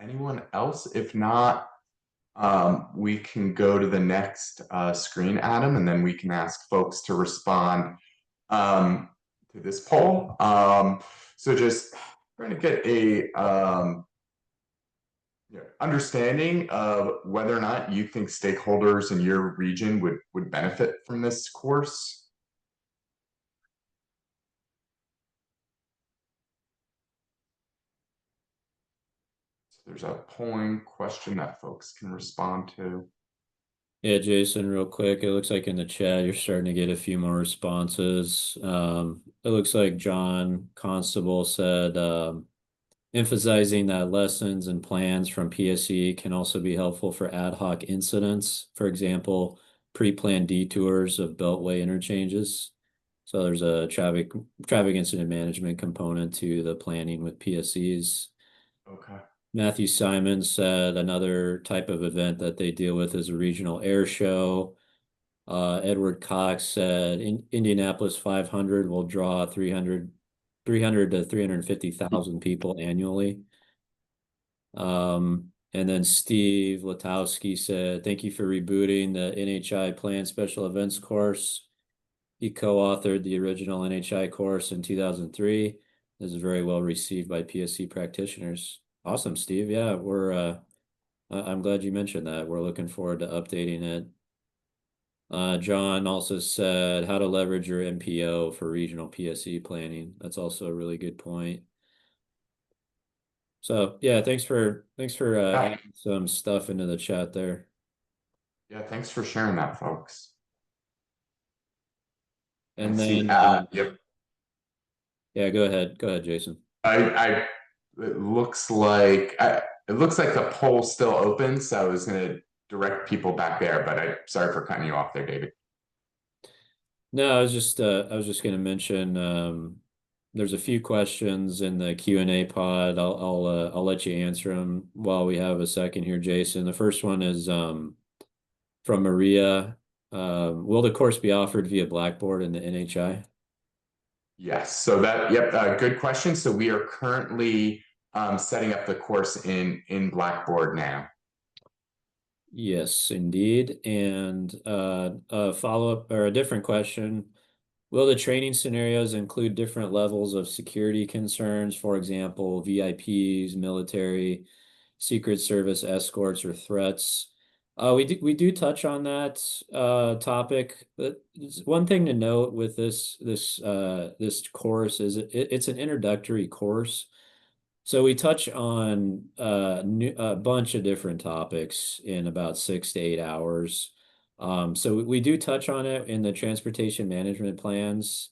Anyone else? If not, we can go to the next screen, Adam, and then we can ask folks to respond to this poll. So just trying to get a understanding of whether or not you think stakeholders in your region would benefit from this course. So there's a polling question that folks can respond to. Yeah, Jason, real quick, it looks like in the chat you're starting to get a few more responses. It looks like John Constable said emphasizing that lessons and plans from PSE can also be helpful for ad hoc incidents. For example, pre-planned detours of beltway interchanges. So there's a traffic incident management component to the planning with PSEs. Okay. Matthew Simon said another type of event that they deal with is a regional air show. Edward Cox said Indianapolis 500 will draw 300 to 350,000 people annually. And then Steve Latowski said, thank you for rebooting the NHI Plan Special Events course. He co-authored the original NHI course in 2003. This is very well received by PSC practitioners. Awesome, Steve. Yeah, I'm glad you mentioned that. We're looking forward to updating it. John also said how to leverage your MPO for regional PSE planning. That's also a really good point. So yeah, thanks for adding some stuff into the chat there. Yeah, thanks for sharing that, folks. And see, then yep. Yeah, go ahead, Jason. It looks like the poll's still open, so I was going to direct people back there, but I'm sorry for cutting you off there, David. No, I was just going to mention there's a few questions in the Q&A pod. I'll let you answer them while we have a second here, Jason. The first one is from Maria. Will the course be offered via Blackboard in the NHI? Yes, so good question. So we are currently setting up the course in Blackboard now. Yes, indeed. And a follow-up or a different question. Will the training scenarios include different levels of security concerns? For example, VIPs, military, Secret Service escorts, or threats? We do touch on that topic. But one thing to note with this course is it's an introductory course. So we touch on a bunch of different topics in about 6 to 8 hours. So we do touch on it in the transportation management plans,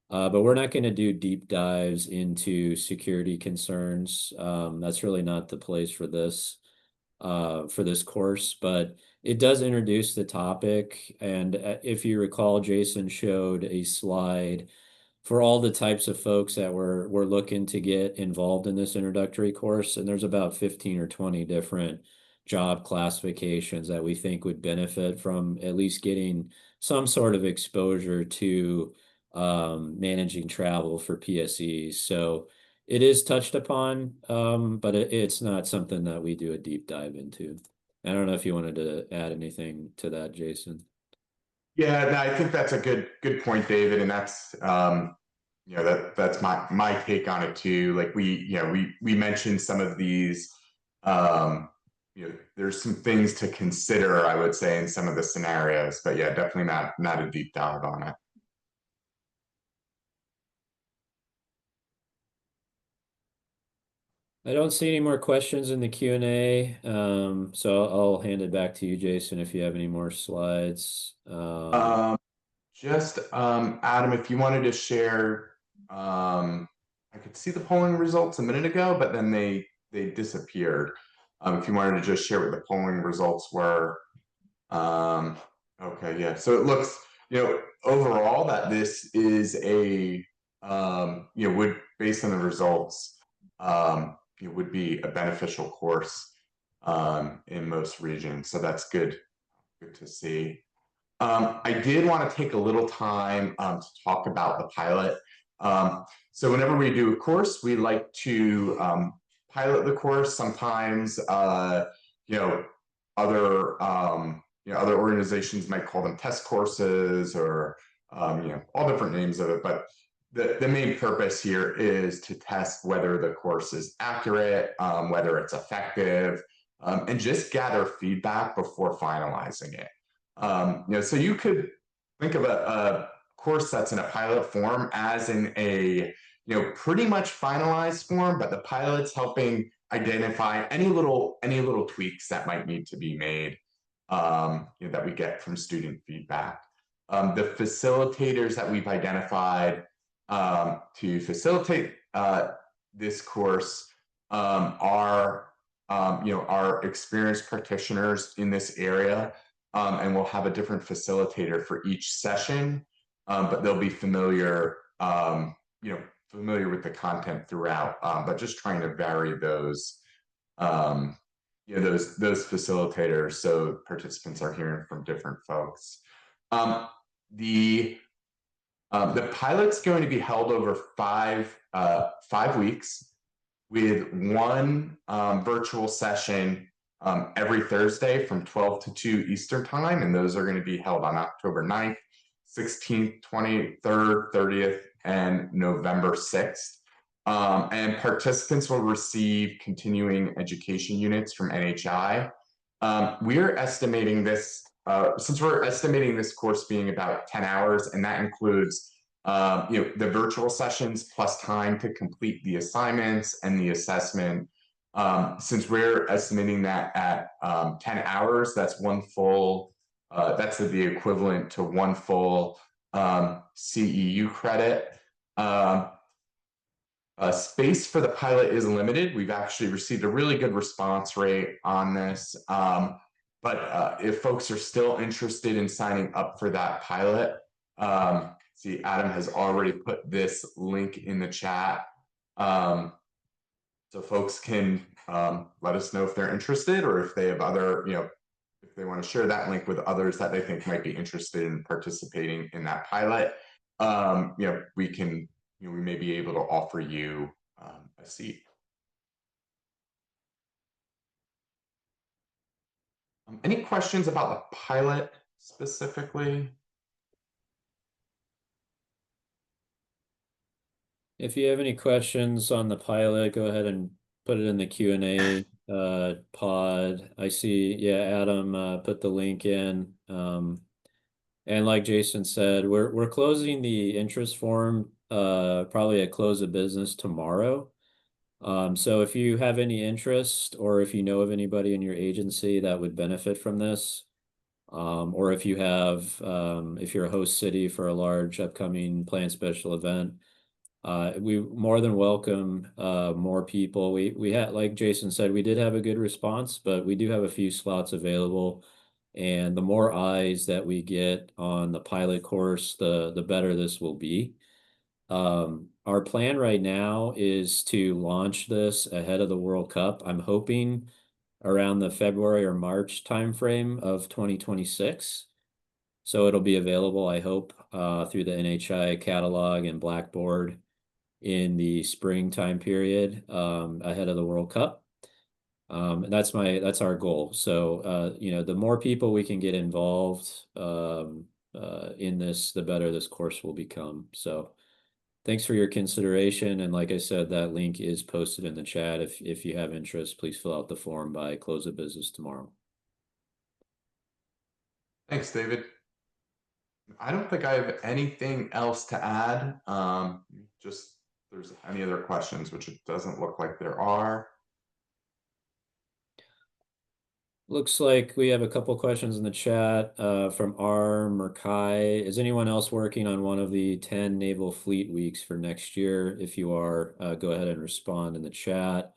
but we're not going to do deep dives into security concerns. That's really not the place for this course, but it does introduce the topic. And if you recall, Jason showed a slide for all the types of folks that we're looking to get involved in this introductory course. And there's about 15 or 20 different job classifications that we think would benefit from at least getting some sort of exposure to managing travel for PSEs. So it is touched upon, but it's not something that we do a deep dive into. I don't know if you wanted to add anything to that, Jason. Yeah, no, I think that's a good point, David, and that's that's my take on it too. Like we mentioned some of these, there's some things to consider, I would say, in some of the scenarios, but yeah, definitely not a deep dive on it. I don't see any more questions in the Q&A, so I'll hand it back to you, Jason, if you have any more slides. Adam, if you wanted to share I could see the polling results a minute ago, but then they disappeared. If you wanted to just share what the polling results were. Okay, yeah. So it looks, overall that this is a, would, based on the results, it would be a beneficial course in most regions. So that's good to see. I did want to take a little time to talk about the pilot. So whenever we do a course, we like to pilot the course. Sometimes, other organizations might call them test courses, or all different names of it. But the main purpose here is to test whether the course is accurate, whether it's effective, and just gather feedback before finalizing it. So you could think of a course that's in a pilot form as in a pretty much finalized form, but the pilot's helping identify any little tweaks that might need to be made, that we get from student feedback. The facilitators that we've identified to facilitate this course are experienced practitioners in this area, and we'll have a different facilitator for each session, but they'll be familiar with the content throughout, but just trying to vary those those facilitators so participants are hearing from different folks. The pilot's going to be held over 5 weeks, with one virtual session every Thursday from 12 to 2 Eastern time, and those are going to be held on October 9th, 16th, 23rd, 30th, and November 6th. And participants will receive continuing education units from NHI. We're estimating this, since we're estimating this course being about 10 hours, and that includes the virtual sessions plus time to complete the assignments and the assessment. Since we're estimating that at 10 hours, that's one full, that's the equivalent to one full CEU credit. Space for the pilot is limited. We've actually received a really good response rate on this. But if folks are still interested in signing up for that pilot, see, Adam has already put this link in the chat. So folks can let us know if they're interested, or if they have other, if they want to share that link with others that they think might be interested in participating in that pilot. We can, we may be able to offer you a seat. Any questions about the pilot specifically? If you have any questions on the pilot, go ahead and put it in the Q&A pod. I see, yeah, Adam put the link in. And like Jason said, we're closing the interest form probably at close of business tomorrow. So if you have any interest, or if you know of anybody in your agency that would benefit from this, or if you have, if you're a host city for a large upcoming planned special event, we more than welcome more people. We had, like Jason said, we did have a good response, but we do have a few slots available. And the more eyes that we get on the pilot course, the better this will be. Our plan right now is to launch this ahead of the World Cup. I'm hoping around the February or March timeframe of 2026. So it'll be available, I hope, through the NHI catalog and Blackboard in the spring time period, ahead of the World Cup. That's our goal. So, the more people we can get involved in this, the better this course will become. So thanks for your consideration. And like I said, that link is posted in the chat. If you have interest, please fill out the form by close of business tomorrow. Thanks, David. I don't think I have anything else to add. Just if there's any other questions, which it doesn't look like there are. Looks like we have a couple questions in the chat from Arm or Kai. Is anyone else working on one of the 10 Naval Fleet Weeks for next year? If you are, go ahead and respond in the chat.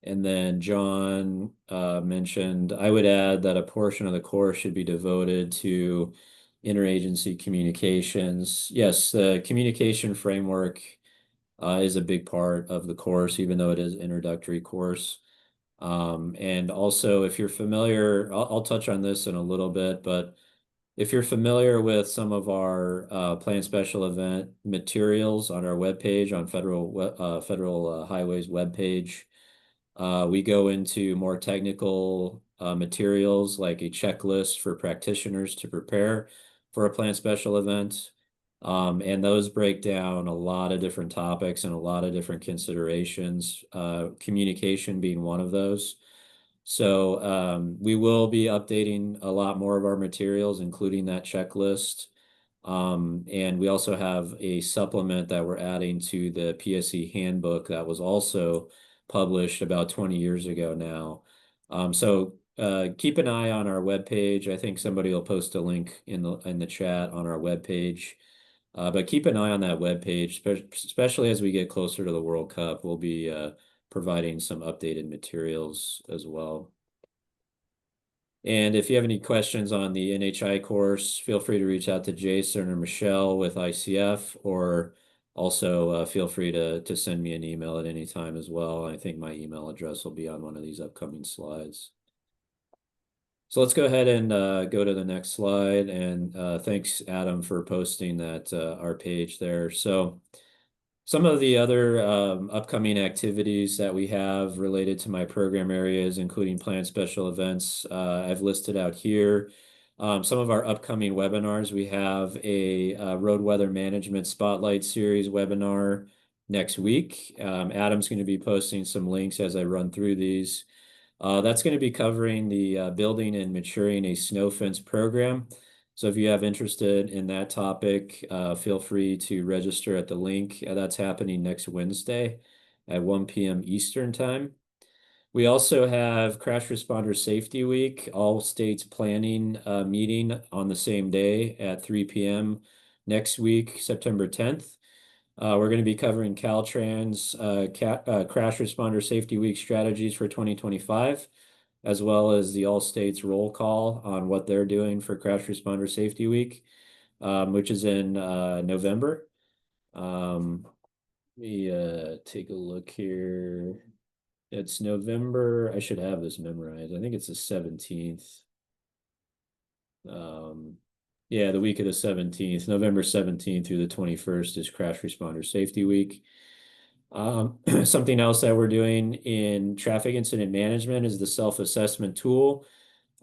And then John mentioned, I would add that a portion of the course should be devoted to interagency communications. Yes, the communication framework is a big part of the course, even though it is introductory course. And also, if you're familiar, I'll touch on this in a little bit, but if you're familiar with some of our planned special event materials on our webpage, on Federal Highways webpage, we go into more technical materials like a checklist for practitioners to prepare for a planned special event. And those break down a lot of different topics and a lot of different considerations, communication being one of those. So we will be updating a lot more of our materials, including that checklist. And we also have a supplement that we're adding to the PSE handbook that was also published about 20 years ago now. So keep an eye on our webpage. I think somebody will post a link in the chat on our webpage. But keep an eye on that webpage, especially as we get closer to the World Cup. We'll be providing some updated materials as well. And if you have any questions on the NHI course, feel free to reach out to Jason or Michelle with ICF, or also feel free to send me an email at any time as well. I think my email address will be on one of these upcoming slides. So let's go ahead and go to the next slide. And thanks, Adam, for posting that our page there. So some of the other upcoming activities that we have related to my program areas, including planned special events, I've listed out here. Some of our upcoming webinars, we have a road weather management spotlight series webinar next week. Adam's going to be posting some links as I run through these. That's going to be covering the building and maturing a snow fence program. So if you have interested in that topic, feel free to register at the link. That's happening next Wednesday at 1 p.m. Eastern time. We also have Crash Responder Safety Week, all states planning meeting on the same day at 3 p.m. next week, September 10th. We're going to be covering Caltrans Crash Responder Safety Week strategies for 2025, as well as the all states roll call on what they're doing for Crash Responder Safety Week, which is in November. Let me take a look here. It's November. I should have this memorized. I think it's the 17th. Yeah, the week of the 17th, November 17th through the 21st is Crash Responder Safety Week. Something else that we're doing in traffic incident management is the self-assessment tool.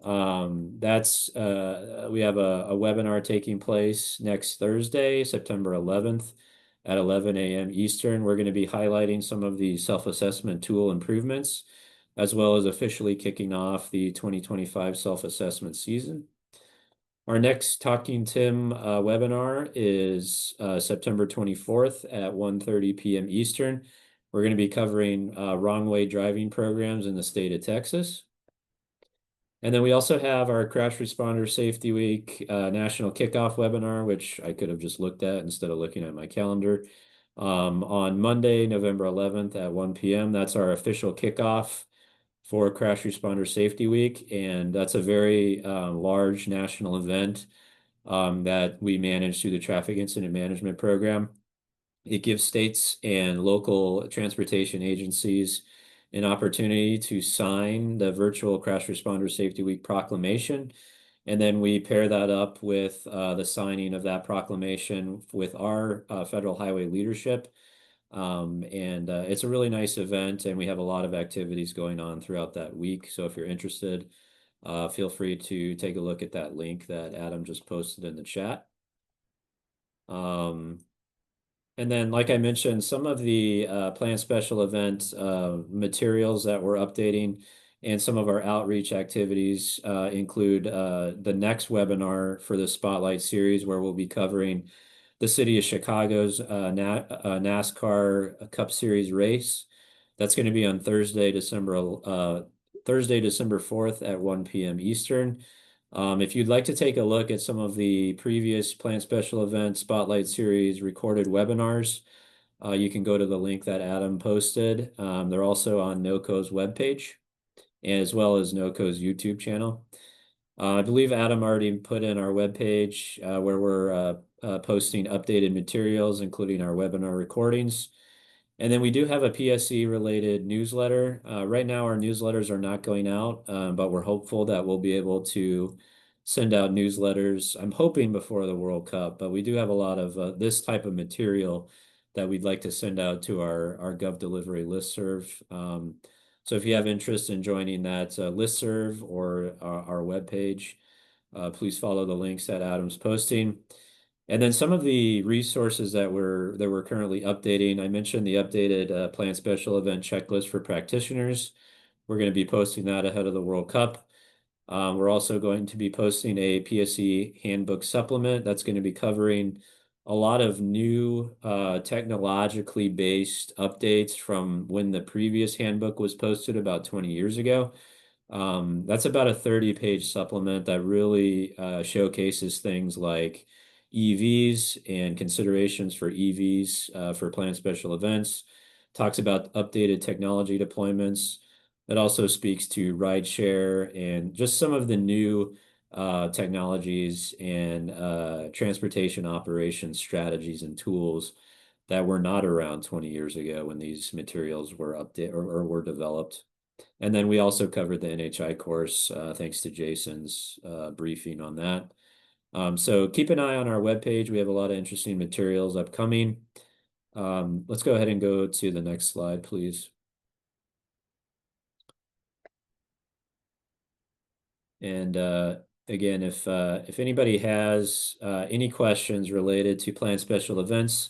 We have a webinar taking place next Thursday, September 11th at 11 a.m. Eastern. We're going to be highlighting some of the self-assessment tool improvements, as well as officially kicking off the 2025 self-assessment season. Our next Talking Tim webinar is September 24th at 1:30 p.m. Eastern. We're going to be covering wrong way driving programs in the state of Texas. And then we also have our Crash Responder Safety Week National Kickoff webinar, which I could have just looked at instead of looking at my calendar, on Monday, November 11th at 1 p.m. That's our official kickoff for Crash Responder Safety Week, and that's a very large national event that we manage through the Traffic Incident Management Program. It gives states and local transportation agencies an opportunity to sign the virtual Crash Responder Safety Week proclamation, and then we pair that up with the signing of that proclamation with our federal highway leadership. It's a really nice event, and we have a lot of activities going on throughout that week. So if you're interested, feel free to take a look at that link that Adam just posted in the chat. And then, like I mentioned, some of the planned special event materials that we're updating and some of our outreach activities include the next webinar for the Spotlight series, where we'll be covering the City of Chicago's NASCAR Cup Series race. That's going to be on Thursday, December Thursday, December 4th at 1 p.m. Eastern. If you'd like to take a look at some of the previous Plan Special Event Spotlight Series recorded webinars, you can go to the link that Adam posted. They're also on NOCO's webpage, as well as NOCO's YouTube channel. I believe Adam already put in our webpage where we're posting updated materials, including our webinar recordings. And then we do have a PSE related newsletter. Right now, our newsletters are not going out, but we're hopeful that we'll be able to send out newsletters. I'm hoping before the World Cup, but we do have a lot of this type of material that we'd like to send out to our Gov Delivery listserv. So if you have interest in joining that listserv or our webpage, please follow the links that Adam's posting. And then some of the resources that we're currently updating. I mentioned the updated Plan Special Event checklist for practitioners. We're going to be posting that ahead of the World Cup. We're also going to be posting a PSE handbook supplement that's going to be covering a lot of new technologically based updates from when the previous handbook was posted about 20 years ago. That's about a 30-page supplement that really showcases things like EVs and considerations for EVs for planned special events, talks about updated technology deployments. It also speaks to rideshare and just some of the new technologies and transportation operations strategies and tools that were not around 20 years ago when these materials were updated or were developed. And then we also covered the NHI course, thanks to Jason's briefing on that. So keep an eye on our webpage. We have a lot of interesting materials upcoming. Let's go ahead and go to the next slide, please. And again, if anybody has any questions related to planned special events,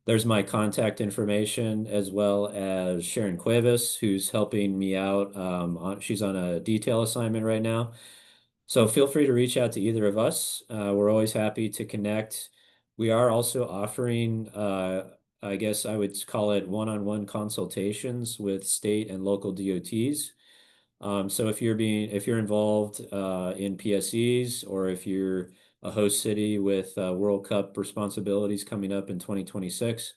there's my contact information, as well as Sharon Cuevas, who's helping me out. She's on a detail assignment right now. So feel free to reach out to either of us. We're always happy to connect. We are also offering, I guess I would call it one-on-one consultations with state and local DOTs. So if you're involved in PSEs, or if you're a host city with World Cup responsibilities coming up in 2026,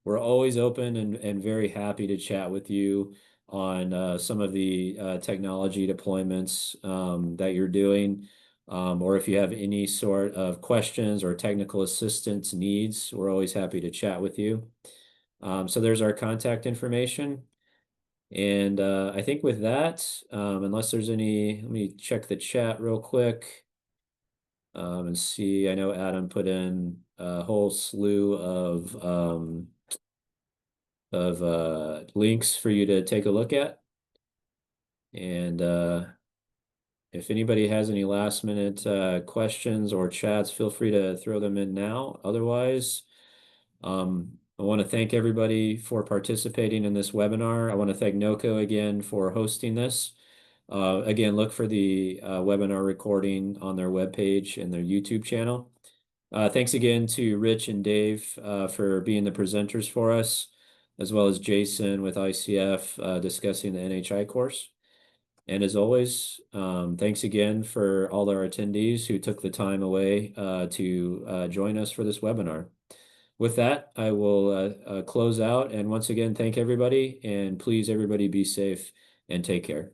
we're always open and very happy to chat with you on some of the technology deployments that you're doing. Or if you have any sort of questions or technical assistance needs, we're always happy to chat with you. So there's our contact information. And I think with that, unless there's any, let me check the chat real quick and see. I know Adam put in a whole slew of links for you to take a look at. And if anybody has any last minute questions or chats, feel free to throw them in now. Otherwise, I want to thank everybody for participating in this webinar. I want to thank NOCO again for hosting this. Again, look for the webinar recording on their webpage and their YouTube channel. Thanks again to Rich and Dave for being the presenters for us, as well as Jason with ICF discussing the NHI course. And as always, thanks again for all our attendees who took the time away to join us for this webinar. With that, I will close out, and once again, thank everybody, and please everybody be safe and take care.